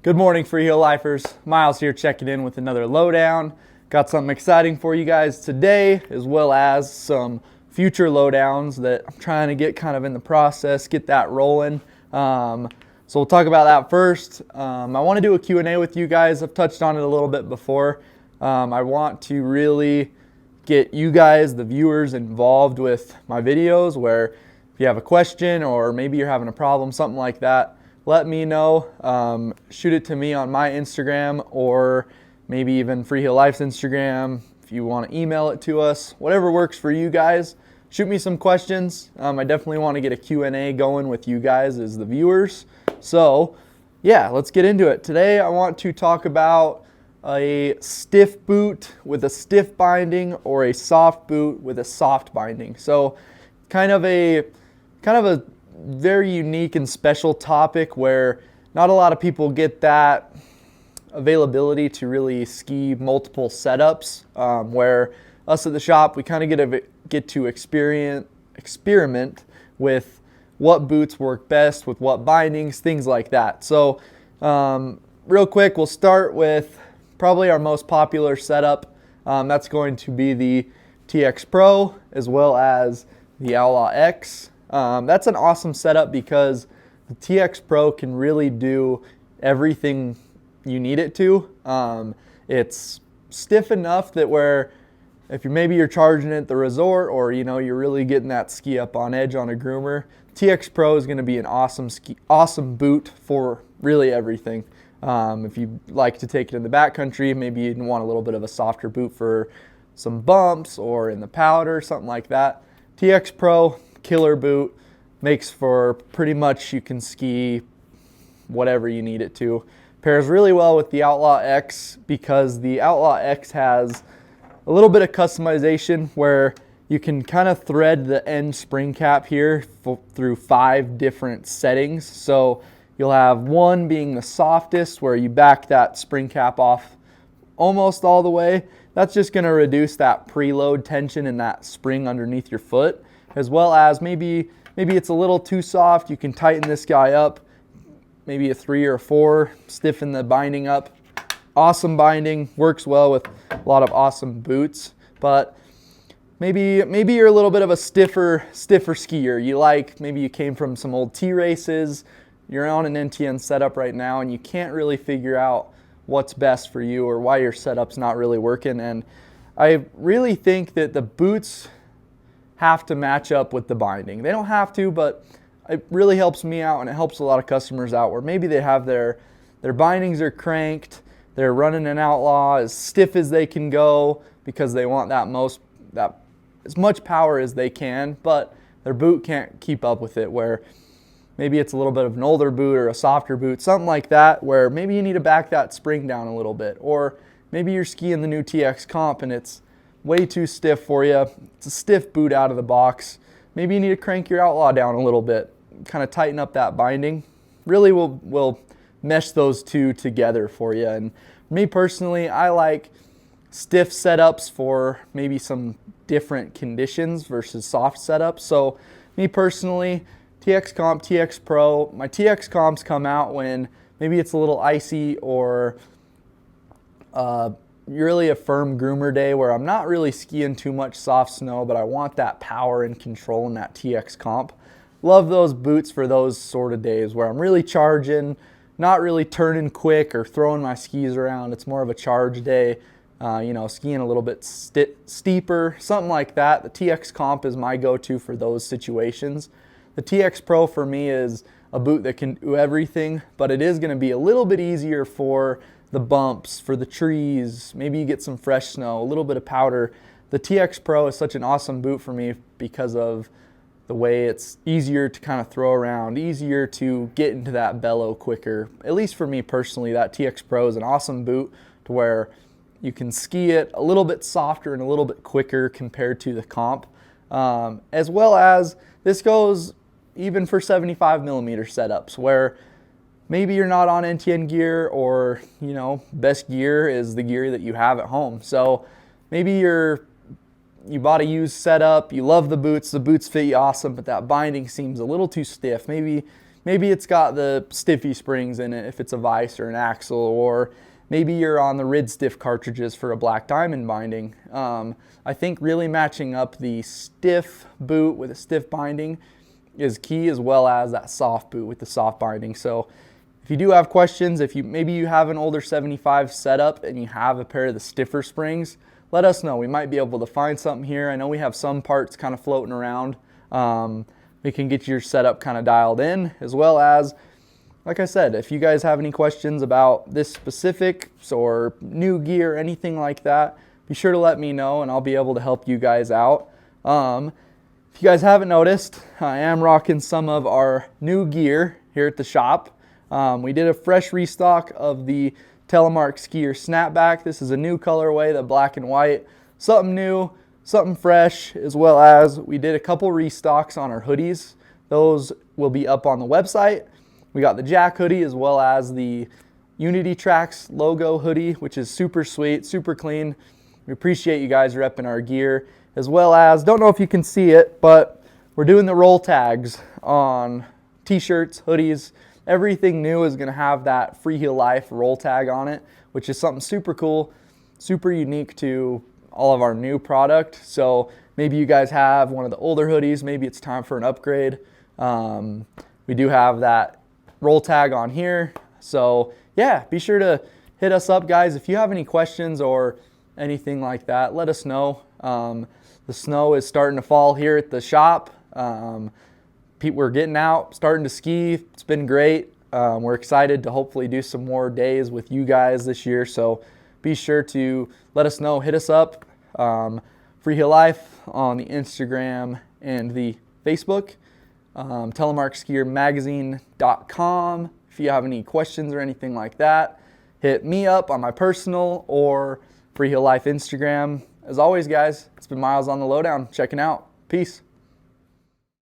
Good morning, Freeheel Lifers. Miles here checking in with another lowdown. Got something exciting for you guys today, as well as some future lowdowns that I'm trying to get kind of in the process, get that rolling. So we'll talk about that first. I want to do a Q&A with you guys. I've touched on it a little bit before. I want to really get you guys, the viewers, involved with my videos, where if you have a question or maybe you're having a problem, something like that, let me know. Shoot it to me on my Instagram or maybe even Freeheel Life's Instagram. If you want to email it to us, whatever works for you guys. Shoot me some questions. I definitely want to get a Q&A going with you guys as the viewers. So yeah, let's get into it. Today I want to talk about a stiff boot with a stiff binding or a soft boot with a soft binding. So kind of a very unique and special topic where not a lot of people get that availability to really ski multiple setups, where us at the shop, we kind of get to experiment with what boots work best with what bindings, things like that. So real quick, we'll start with probably our most popular setup. That's going to be the TX Pro as well as the Outlaw X. That's an awesome setup because the TX Pro can really do everything you need it to. It's stiff enough that where if you're charging it at the resort, or you're really getting that ski up on edge on a groomer, TX Pro is going to be an awesome boot for really everything. If you like to take it in the backcountry, maybe you want a little bit of a softer boot for some bumps or in the powder, something like that. TX Pro, killer boot, makes for pretty much you can ski whatever you need it to. Pairs really well with the Outlaw X because the Outlaw X has a little bit of customization where you can kind of thread the end spring cap here through 5 different settings. So you'll have one being the softest, where you back that spring cap off almost all the way. That's just going to reduce that preload tension in that spring underneath your foot, as well as maybe it's a little too soft. You can tighten this guy up, maybe a 3 or a 4, stiffen the binding up. Awesome binding, works well with a lot of awesome boots. But maybe you're a little bit of a stiffer skier. Maybe you came from some old T races, you're on an NTN setup right now and you can't really figure out what's best for you or why your setup's not really working. And I really think that the boots have to match up with the binding. They don't have to, but it really helps me out and it helps a lot of customers out where maybe they have their bindings are cranked, they're running an Outlaw as stiff as they can go because they want that as much power as they can, but their boot can't keep up with it, where maybe it's a little bit of an older boot or a softer boot, something like that, where maybe you need to back that spring down a little bit, or maybe you're skiing the new TX Comp and it's way too stiff for you. It's a stiff boot out of the box. Maybe you need to crank your Outlaw down a little bit, kind of tighten up that binding. Really will mesh those two together for you. And me personally, I like stiff setups for maybe some different conditions versus soft setups. So me personally, TX Comp, TX Pro, my TX Comps come out when maybe it's a little icy or really a firm groomer day where I'm not really skiing too much soft snow, but I want that power and control in that TX Comp. Love those boots for those sort of days where I'm really charging, not really turning quick or throwing my skis around. It's more of a charge day, skiing a little bit steeper, something like that. The TX Comp is my go-to for those situations. The TX Pro for me is a boot that can do everything, but it is going to be a little bit easier for the bumps, for the trees, maybe you get some fresh snow, a little bit of powder. The TX Pro is such an awesome boot for me because of the way it's easier to kind of throw around, easier to get into that bellow quicker. At least for me personally, that TX Pro is an awesome boot to where you can ski it a little bit softer and a little bit quicker compared to the Comp. As well as this goes even for 75 millimeter setups where maybe you're not on NTN gear, or best gear is the gear that you have at home. So maybe you bought a used setup, you love the boots fit you awesome, but that binding seems a little too stiff. Maybe maybe it's got the stiffy springs in it if it's a vise or an axle, or maybe you're on the Rid Stiff cartridges for a black diamond binding. I think really matching up the stiff boot with a stiff binding is key, as well as that soft boot with the soft binding. So if you do have questions, if maybe you have an older 75 setup and you have a pair of the stiffer springs, let us know. We might be able to find something here. I know we have some parts kind of floating around. We can get your setup kind of dialed in, as well as, like I said, if you guys have any questions about this specific or new gear, anything like that, be sure to let me know and I'll be able to help you guys out. If you guys haven't noticed, I am rocking some of our new gear here at the shop. We did a fresh restock of the Telemark Skier Snapback. This is a new colorway, the black and white. Something new, something fresh, as well as we did a couple restocks on our hoodies. Those will be up on the website. We got the Jack hoodie as well as the Unity Tracks logo hoodie, which is super sweet, super clean. We appreciate you guys repping our gear, as well as, don't know if you can see it, but we're doing the roll tags on t-shirts, hoodies. Everything new is going to have that Freeheel Life roll tag on it, which is something super cool, super unique to all of our new product. So maybe you guys have one of the older hoodies, maybe it's time for an upgrade. We do have that roll tag on here. So yeah, be sure to hit us up, guys. If you have any questions or anything like that, let us know. The snow is starting to fall here at the shop. We're getting out, starting to ski. It's been great. We're excited to hopefully do some more days with you guys this year. So be sure to let us know. Hit us up. Freeheel Life on the Instagram and the Facebook. TelemarkSkierMagazine.com. If you have any questions or anything like that, hit me up on my personal or Freeheel Life Instagram. As always, guys, it's been Miles on the Lowdown. Checking out. Peace.